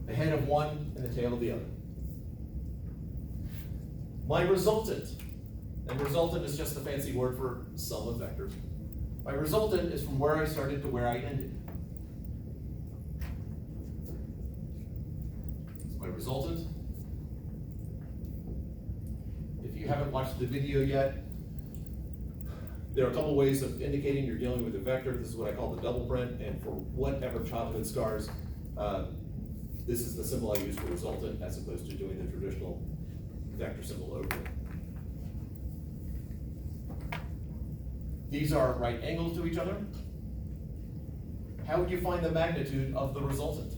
the head of one and the tail of the other. My resultant, and resultant is just a fancy word for sum of vectors. My resultant is from where I started to where I ended. It's my resultant. If you haven't watched the video yet, there are a couple ways of indicating you're dealing with a vector. This is what I call the double print, and for whatever childhood scars, this is the symbol I use for resultant as opposed to doing the traditional vector symbol over it. These are right angles to each other. How would you find the magnitude of the resultant?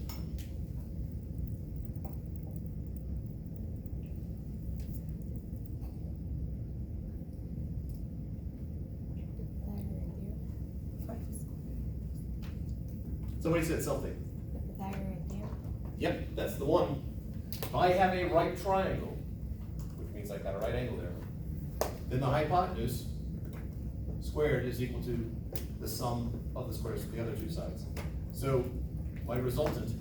Somebody said something. The Pythagorean theorem. Yep, that's the one. If I have a right triangle, which means I've got a right angle there, then the hypotenuse squared is equal to the sum of the squares of the other two sides. So my resultant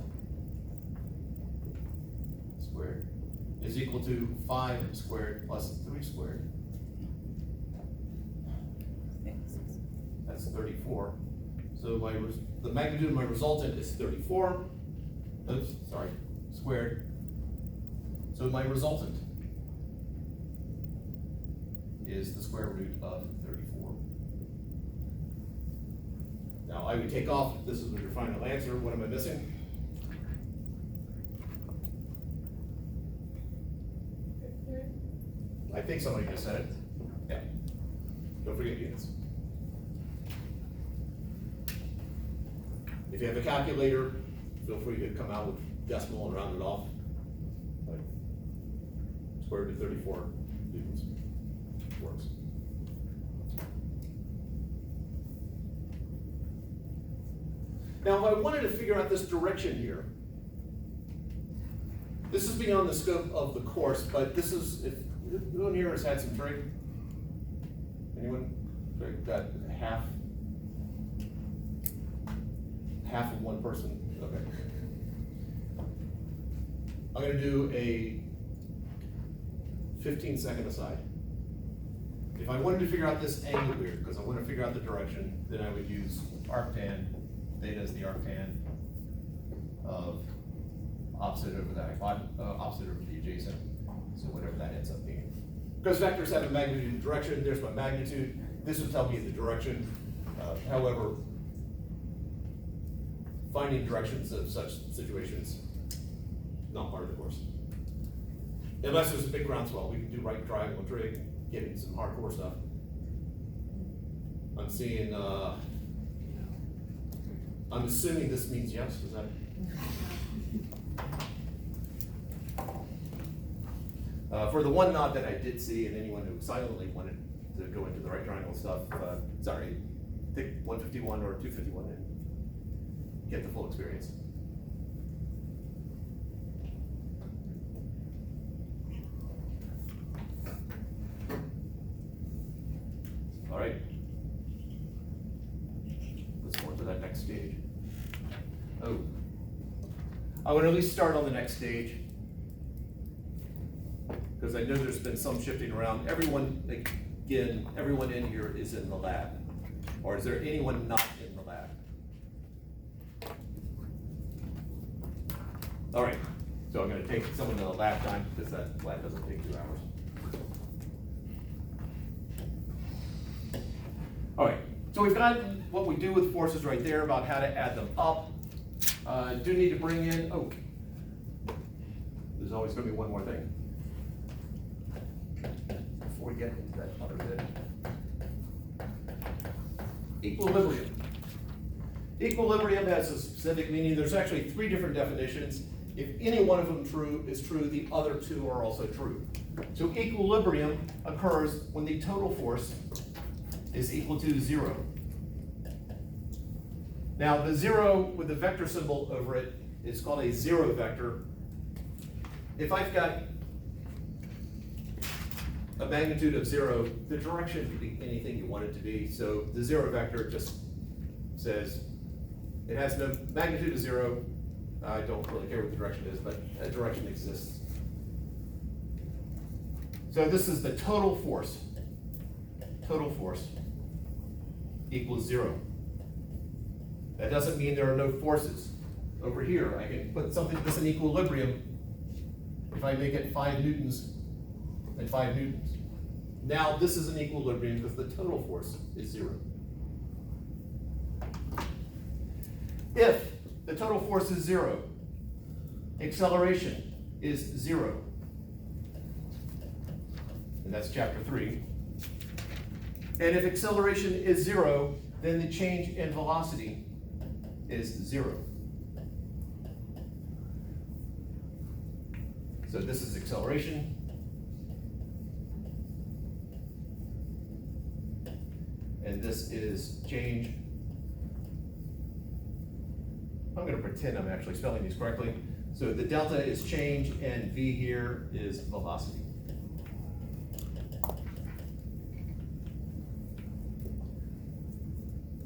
squared is equal to 5 squared plus 3 squared. That's 34. So the magnitude of my resultant is 34. Oops, sorry, squared. So my resultant is the square root of 34. Now I would take off, if this is your final answer, what am I missing? I think somebody just said it. Yeah. Don't forget units. If you have a calculator, feel free to come out with decimal and round it off. Like square root of 34 newtons works. Now, if I wanted to figure out this direction here, this is beyond the scope of the course, but this is, if who in here has had some trig? Anyone? Trig? Got half of one person? Okay. I'm going to do a 15-second aside. If I wanted to figure out this angle here, because I want to figure out the direction, then I would use arctan. Theta is the arctan of opposite over the opposite over the adjacent. So whatever that ends up being. Because vectors have a magnitude and direction, there's my magnitude. This would tell me the direction. However, finding directions of such situations, not part of the course. Unless there's a big groundswell, we can do right triangle trig, get into some hardcore stuff. I'm seeing, I'm assuming this means yes, is that? For the one nod that I did see, and anyone who silently wanted to go into the right triangle stuff, sorry, take 151 or 251 and get the full experience. All right. Let's go on to that next stage. Oh, I would at least start on the next stage, because I know there's been some shifting around. Everyone, again, everyone in here is in the lab. Or is there anyone not in the lab? All right, so I'm going to take someone to the lab time, because that lab doesn't take 2 hours. All right, so we've got what we do with forces right there about how to add them up. Do need to bring in, oh, there's always going to be one more thing before we get into that other bit. Equilibrium. Equilibrium has a specific meaning. There's actually 3 different definitions. If any one of them is true, the other 2 are also true. So equilibrium occurs when the total force is equal to 0. Now the 0 with the vector symbol over it is called a 0 vector. If I've got a magnitude of 0, the direction can be anything you want it to be. So the 0 vector just says it has no magnitude of 0, I don't really care what the direction is, but a direction exists. So this is the total force. Total force equals 0. That doesn't mean there are no forces. Over here, I can put something that's in equilibrium if I make it 5 newtons and 5 newtons. Now this is an equilibrium because the total force is 0. If the total force is 0, acceleration is 0. And that's chapter 3. And if acceleration is 0, then the change in velocity is 0. So this is acceleration. And this is change. I'm going to pretend I'm actually spelling these correctly. So the delta is change, and V here is velocity.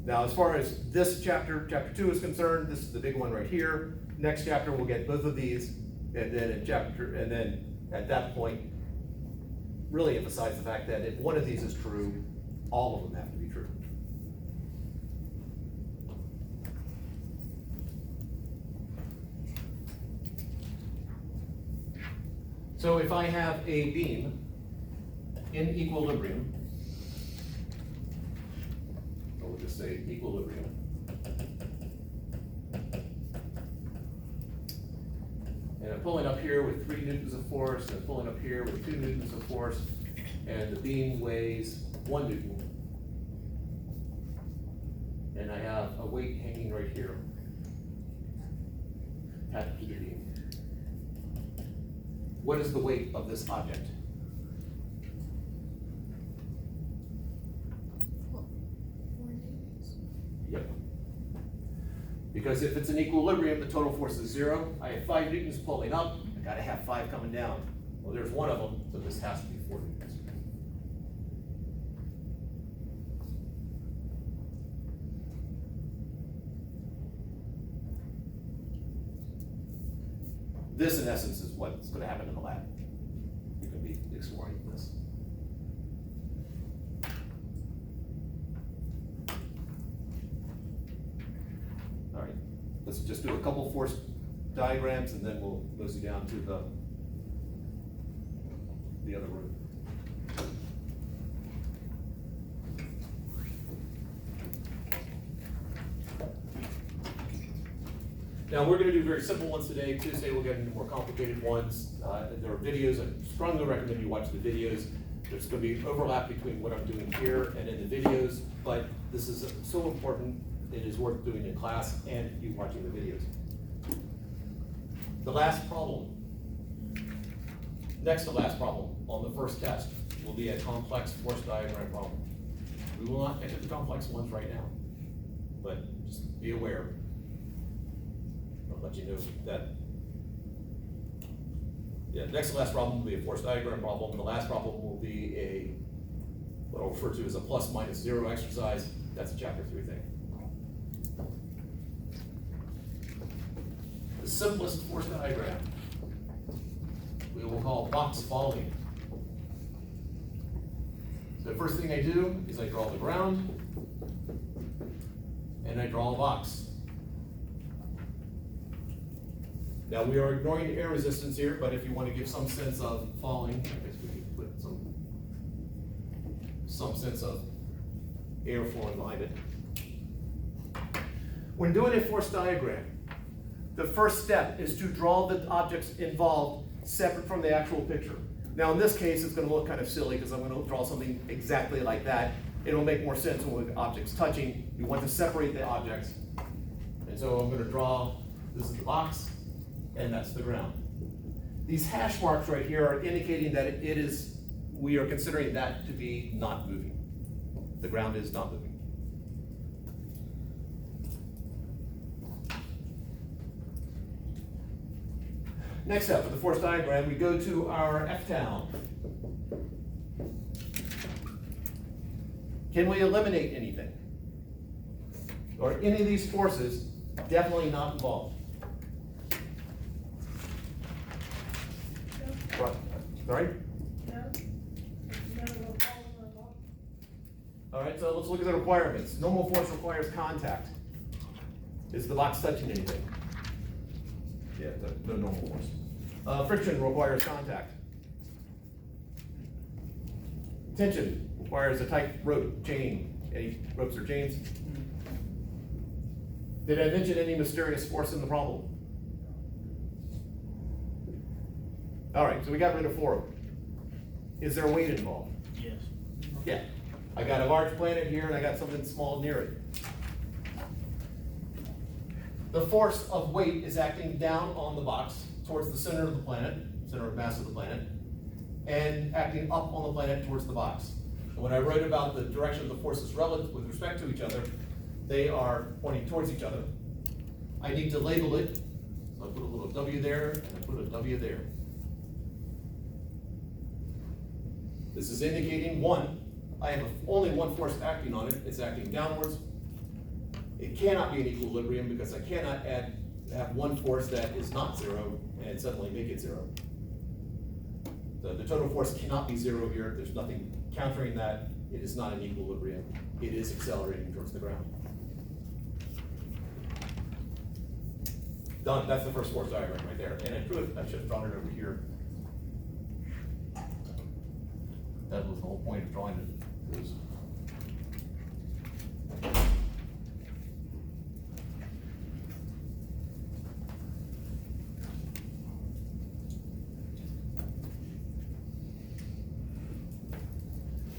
Now, as far as this chapter 2 is concerned, this is the big one right here. Next chapter, we'll get both of these, and then at that point, really emphasize the fact that if one of these is true, all of them have to be true. So if I have a beam in equilibrium, we'll just say equilibrium, and I'm pulling up here with 3 newtons of force, and pulling up here with 2 newtons of force, and the beam weighs 1 newton. And I have a weight hanging right here attached to the beam. What is the weight of this object? Yep. Because if it's an equilibrium, the total force is 0. I have 5 newtons pulling up, I gotta have 5 coming down. Well, there's one of them, so this has to be 4 newtons. This, in essence, is what's going to happen in the lab. You're going to be exploring this. All right, let's just do a couple force diagrams, and then we'll mosey down to the other room. Now, we're going to do very simple ones today. Tuesday, we'll get into more complicated ones. There are videos. I strongly recommend you watch the videos. There's going to be overlap between what I'm doing here and in the videos, but this is so important, it is worth doing in class and you watching the videos. The last problem, next to last problem on the first test will be a complex force diagram problem. We will not get to the complex ones right now, but just be aware. I'll let you know that. Yeah, next to last problem will be a force diagram problem. The last problem will be what I'll refer to as a plus minus 0 exercise. That's a chapter 3 thing. The simplest force diagram we will call box falling. So the first thing I do is I draw the ground and I draw a box. Now we are ignoring the air resistance here, but if you want to give some sense of falling, I guess we could put some sense of air flowing behind it. When doing a force diagram, the first step is to draw the objects involved separate from the actual picture. Now in this case, it's going to look kind of silly because I'm going to draw something exactly like that. It'll make more sense when the object's touching. You want to separate the objects. And so I'm going to draw, this is the box, and that's the ground. These hash marks right here are indicating that we are considering that to be not moving. The ground is not moving. Next up, for the force diagram, we go to our F-town. Can we eliminate anything? Or any of these forces definitely not involved? Right. Sorry? All right, so let's look at the requirements. Normal force requires contact. Is the box touching anything? Yeah, no normal force. Friction requires contact. Tension requires a tight rope, chain. Any ropes or chains? Did I mention any mysterious force in the problem? All right, so we got rid of 4 of them. Is there weight involved? Yes. Yeah. I got a large planet here and I got something small near it. The force of weight is acting down on the box towards the center of the planet, center of mass of the planet, and acting up on the planet towards the box. And when I wrote about the direction of the forces relative with respect to each other, they are pointing towards each other. I need to label it, so I put a little W there, and I put a W there. This is indicating 1, I have only one force acting on it, it's acting downwards. It cannot be in equilibrium because I cannot have one force that is not 0 and suddenly make it 0. So the total force cannot be 0 here, there's nothing countering that, it is not in equilibrium, it is accelerating towards the ground. Done, that's the first force diagram right there, and I should have drawn it over here. That was the whole point of drawing it. Was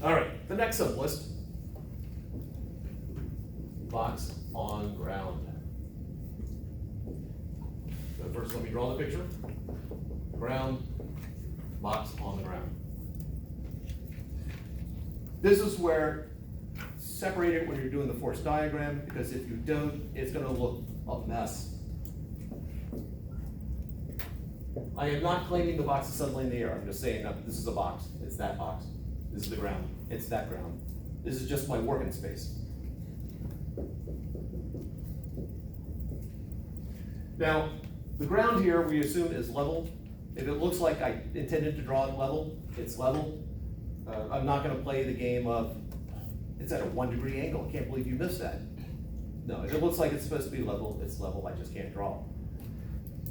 all right, the next simplest, box on ground. So first let me draw the picture. Ground, box on the ground. This is where, separate it when you're doing the force diagram, because if you don't, it's gonna look a mess. I am not claiming the box is suddenly in the air, I'm just saying that this is a box, it's that box. This is the ground, it's that ground. This is just my working space. Now, the ground here we assume is level. If it looks like I intended to draw it level, it's level. I'm not gonna play the game of, it's at a 1 degree angle, I can't believe you missed that. No, if it looks like it's supposed to be level, it's level, I just can't draw.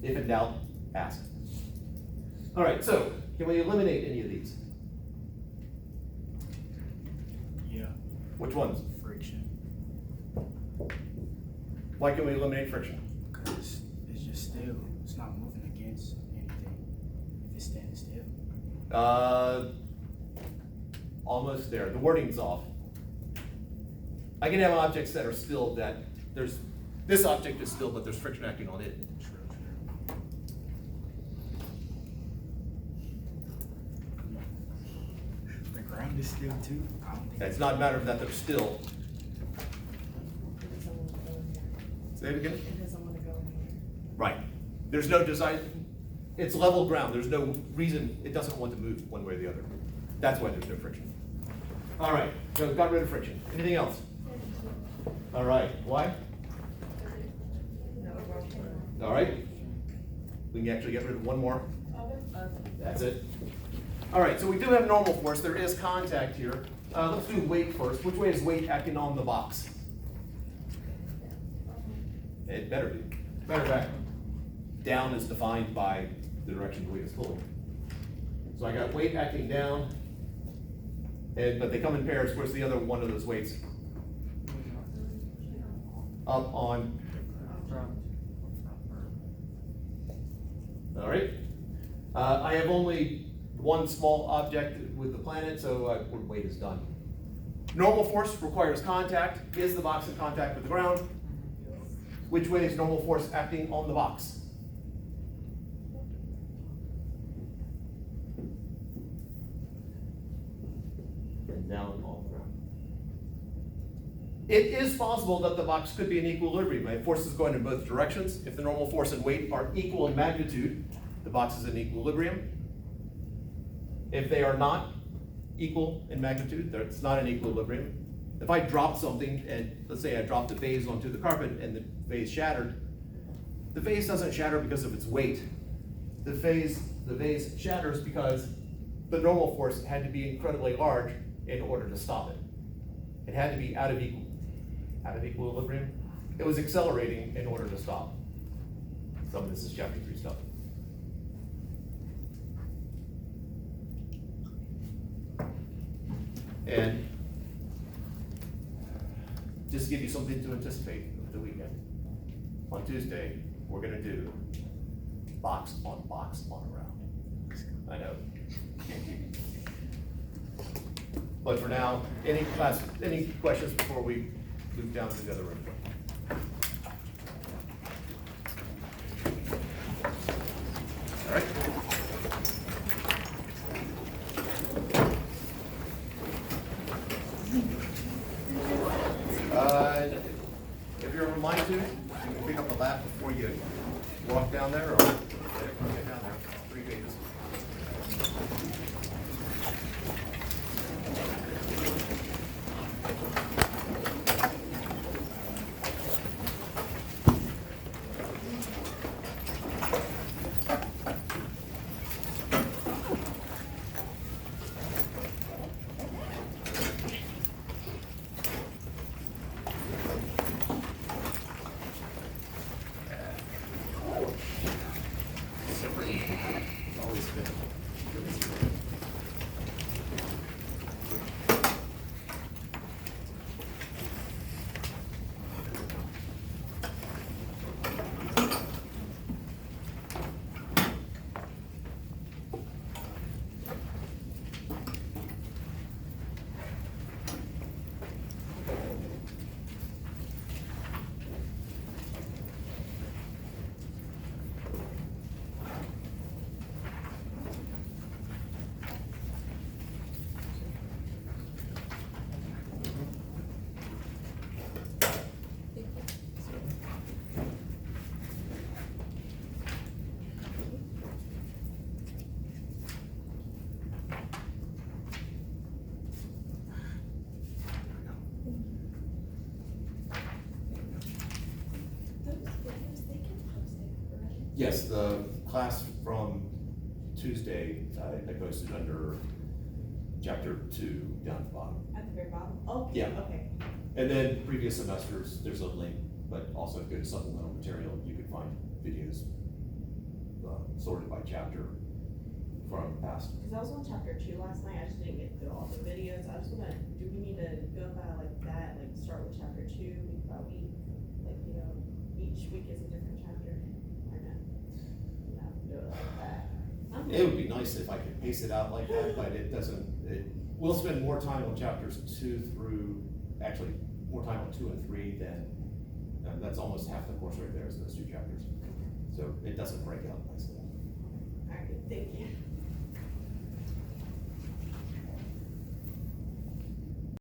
If in doubt, ask. All right, so, can we eliminate any of these? Yeah. Which ones? Friction. Why can we eliminate friction? Because it's just still. It's not moving against anything. If it's standing still. Almost there, the wording's off. I can have objects that are still that there's, this object is still, but there's friction acting on it. The ground is still too. I don't think It's not a matter of that they're still. Say it again? It doesn't want to go anywhere. Right. There's no design, it's level ground, there's no reason it doesn't want to move one way or the other. That's why there's no friction. All right, so got rid of friction. Anything else? All right, why? All right. We can actually get rid of one more. That's it. All right, so we do have normal force. There is contact here. Let's do weight first. Which way is weight acting on the box? It better be. Matter of fact, down is defined by the direction the weight is pulling. So I got weight acting down, but they come in pairs. Where's the other one of those weights? Up on. All right. I have only one small object with the planet, so weight is done. Normal force requires contact. Is the box in contact with the ground? Which way is normal force acting on the box? And down on the ground. It is possible that the box could be in equilibrium. My force is going in both directions. If the normal force and weight are equal in magnitude, the box is in equilibrium. If they are not equal in magnitude, it's not in equilibrium. If I drop something, and let's say I dropped a vase onto the carpet and the vase shattered, the vase doesn't shatter because of its weight. the vase shatters because the normal force had to be incredibly large in order to stop it. It had to be out of equilibrium. It was accelerating in order to stop. Some of this is chapter 3 stuff. And just to give you something to anticipate over the weekend. On Tuesday, we're gonna do box on around. I know. But for now, any questions before we move down to the other room? All right. If you're reminded to, you can pick up the lap before you walk down there, or get down there. 3 pages. Always been. Yes, the class from Tuesday, I posted under chapter 2 down at the bottom. At the very bottom? Okay, Yeah. okay. And then previous semesters, there's a link, but also if you go to supplemental material, you can find videos sorted by chapter from past. Cause I was on chapter 2 last night, I just didn't get through all the videos, I just wanna, do we need to go by like that, like start with chapter 2, week by week? Like, you know, each week is a different chapter, or no? No, do it like that. It would be nice if I could pace it out like that, but it doesn't, we'll spend more time on chapters 2 through, actually, more time on 2 and 3 than, that's almost half the course right there is those 2 chapters. So it doesn't break out nicely.